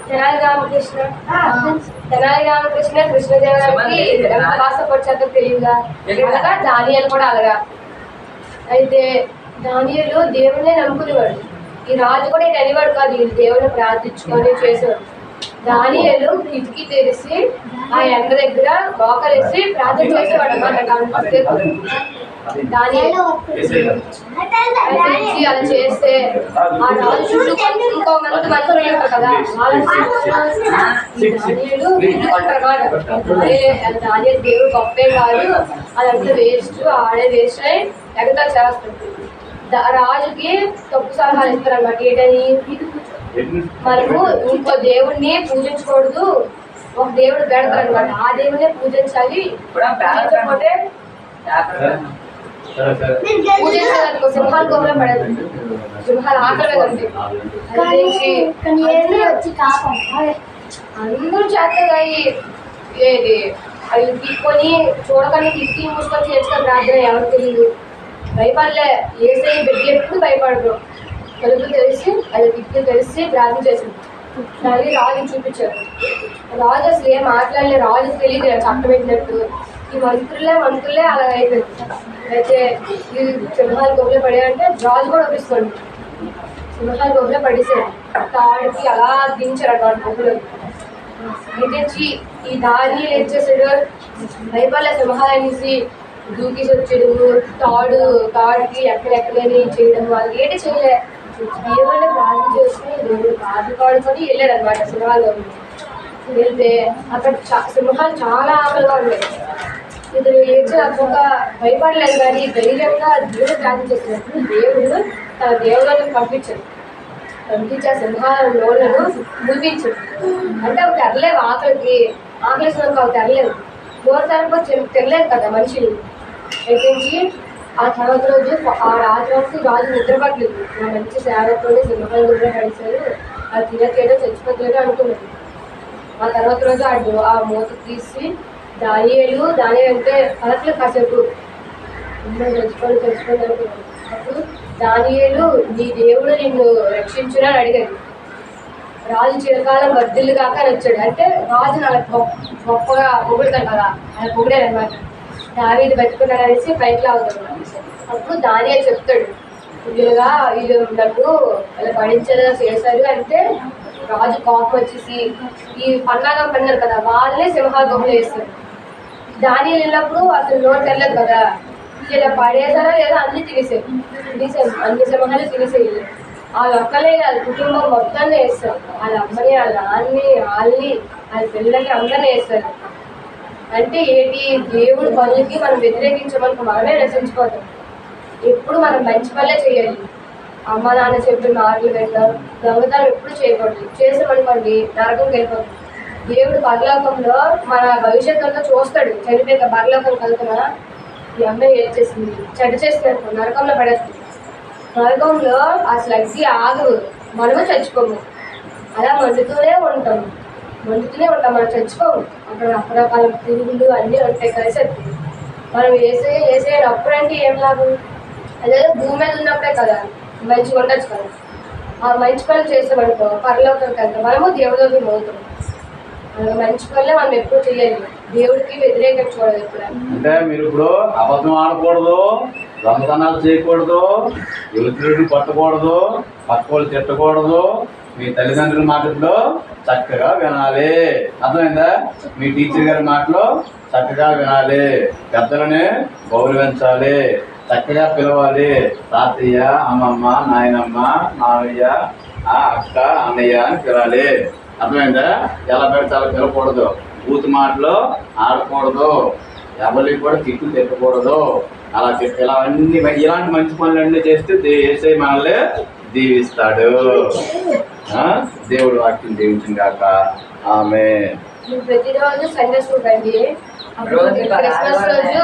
తెనాలి రామకృష్ణ కృష్ణదేవరాయలకి ఎంత భాషపడ్డాక తెలియదా అలాగా దానియేలు కూడా అలాగా. అయితే దానియేలు దేవుడినే నమ్ముకునేవాడు. ఈ రాజు కూడా ఇది అనేవాడు కాదు, ఈ దేవుడిని ప్రార్థించుకొని చేసేవాడు. దానియేలు కిటికీ తెరిచి ఆ ఎండ దగ్గర మోకలేసి ప్రార్థన చేసేవాడు అన్నమాట. దానియేలు అలా చేస్తే ఆ రాజు చుట్టూ ఇంకో మంది మంత్రులు ఉంటారు కదా, దానియేలు దానియేలు దేవుడు గొప్పే కాదు, అదంతా వేస్ట్, ఆడే వేస్ట్ అని ఎగతా చేస్తుంది. రాజుకి తప్పు సలహాలు ఇస్తారు అన్నమాట. ఏంటని, మనము ఇంకో దేవుడిని పూజించకూడదు, ఒక దేవుడు పెడతారు అనమాట, ఆ దేవుడినే పూజించాలి. పూజించకపోతే పూజించాలనుకో సింహాలు గోపులో పడదు, సింహాలు ఆకలి అందరూ చేస్తారు. ఏది అవి తీసుకొని చూడకుండా తిట్టి మూసుకొని చేసుకొని ప్రార్థన ఎవరికి తెలియదు, భయపడలే. ఏసై బిడ్డ ఎప్పుడు భయపడరు. తలుపులు తెలిసి అది దిక్కులు తెలిసి ప్రార్థన చేసింది. దాన్ని రాజు చూపించారు. రాజు అసలు ఏం మాట్లాడలే, రాజు తెలియదు చట్ట పెట్టినట్టు. ఈ మంత్రులే అలా అయిపోయింది. అయితే ఈ సింహాలు గొప్పలో పడాయంటే రాజు కూడా ఒప్పించుకోండి, సింహాలు గొప్పలో పడేసాడు. తాడికి అలా దించారు అన్నమాట గొప్పలో దించి. ఈ దానియేలు ఏం చేశాడు, భయపడలే, సింహాలు అనేసి దూకిసి వచ్చాడు. తాడుకి ఎక్కడెక్కడని చేయడం, వాళ్ళు ఏంటి చేయలే, దేవుడిని ప్రార్థన చేసుకుని దేవుడు పాడుకొని వెళ్ళాడు అనమాట. సింహాలు వెళ్తే అక్కడ సింహాలు చాలా ఆకలిగా ఉన్నాయి. ఇతను ఏడ్చి ఒక భయపడలేదు, కానీ ధైర్యంగా దేవుడు ప్రార్థన చేసినప్పుడు దేవుడు తన దేవుళ్ళను పంపించాడు. సింహాల నోళ్ళను ముగిపించాడు. అంటే అవి తెరలేవు, ఆకలిసినాక అవి తెరలేవు. నోరు తరపు తెరలేదు కదా మనుషులు. ఎక్కించి ఆ తర్వాత రోజు ఆ రాత్రి రాజు నిద్రపట్టలేదు. నా మంచి సేవతోనే సింహాలు నిద్ర పడిశారు, ఆ తినకేదో చచ్చిపోతలేదో అనుకున్నాడు. ఆ తర్వాత రోజు ఆ మూత తీసి దానియేలు అంటే కలకలు కాసేపు చచ్చిపోయి అనుకున్నాడు. అప్పుడు దానియేలు నీ దేవుడు నిన్ను రక్షించునా అని అడిగాడు. రాజు చిరకాలం వర్ధిల్లు కాక అని వచ్చాడు. అంటే రాజు నాకు గొప్పగా పొగుడుతాడు కదా, ఆయన పొగిడాడు అనమాట. దావీదు బతుకున్నాడు అనేసి పైకి అవుతాడు. అప్పుడు దానియేలు చెప్తాడు, వీళ్ళు నాకు ఇలా పడించేలా చేశారు అంటే రాజు కోపం వచ్చేసి ఈ పన్నాగం పడినారు కదా, వాళ్ళనే సింహాల గొప్పలు వేస్తారు. దానియేలు వెళ్ళినప్పుడు అసలు నోరు తెల్లదు కదా, ఇలా పడేసారా లేదా అన్ని తినేసారు, అన్ని సింహాలు తినేసేయాలి. వాళ్ళ ఒక్కలే వాళ్ళ కుటుంబం మొత్తాన్ని వేస్తారు, వాళ్ళ అమ్మని, వాళ్ళ నాన్నని, వాళ్ళని, వాళ్ళ పిల్లలకి అందరినీ వేస్తారు. అంటే ఏంటి, దేవుడి పనులకి మనం వ్యతిరేకించమనుకో మనమే నశించిపోతాం. ఎప్పుడు మనం మంచి పనులే చేయాలి. అమ్మ నాన్న చెప్పిన మాటలు వింటాం, దొంగతనం ఎప్పుడు చేయకూడదు. చేసామనుకోండి నరకంకి వెళ్ళిపోతాం. దేవుడు పరలోకంలో మన భవిష్యత్తులో చూస్తాడు. చనిపోయాక పరలోకం కలుగుతున్నా ఈ అమ్మాయి ఏం చేసింది, చెడ్డ చేస్తుంది అనుకో నరకంలో పడేస్తుంది. నరకంలో అసలు అగ్గి ఆగదు, మనము చచ్చిపోము, అలా మండుతూనే ఉంటాం. మనం చచ్చిపోము. అక్కడ రకరకాల పురుగులు అన్నీ ఉంటాయి కలిసి. మనం వేసే అప్పుడు అంటే ఏం లాభం, అదే భూమి మీద ఉన్నప్పుడే కదా మంచిగా ఉండొచ్చు కదా. ఆ మంచి పనులు చేసామనుకో పరలోకంకి వెళ్తాం, మనము దేవుడికి మోగుతాం. మంచి పనులే మనం ఎప్పుడు చేయాలి, దేవుడికి వ్యతిరేకించకూడదు. ఎప్పుడు అంటే మీరు ఇప్పుడు అబద్ధం ఆడకూడదు, దొంగతనాలు చేయకూడదు, ఎలుతురుని కొట్టకూడదు, పక్క వాళ్ళు తిట్టకూడదు, మీ తల్లిదండ్రుల మాటల్లో చక్కగా వినాలి. అర్థమైందా? మీ టీచర్ గారి మాటలు చక్కగా వినాలి, పెద్దలని గౌరవించాలి, చక్కగా పిలవాలి. తాతయ్య, అమ్మమ్మ, నాయనమ్మ, మావయ్య, అక్క, అన్నయ్య అని పిలాలి. అర్థమైందా? ఎలా పెడితే అలా పిలకూడదు, బూత్ మాటలు ఆడకూడదు, ఎవరికి కూడా తిట్టు తిట్టకూడదు. అలా ఇలా అన్ని ఇలాంటి మంచి పనులన్నీ చేస్తే యేసయ్య మనల్ని దీవిస్తాడు. దేవుడు వాక్యం దీవించింది కాక. ఆమె ప్రతిరోజు సండే స్కూల్ రండి. క్రిస్మస్ రోజు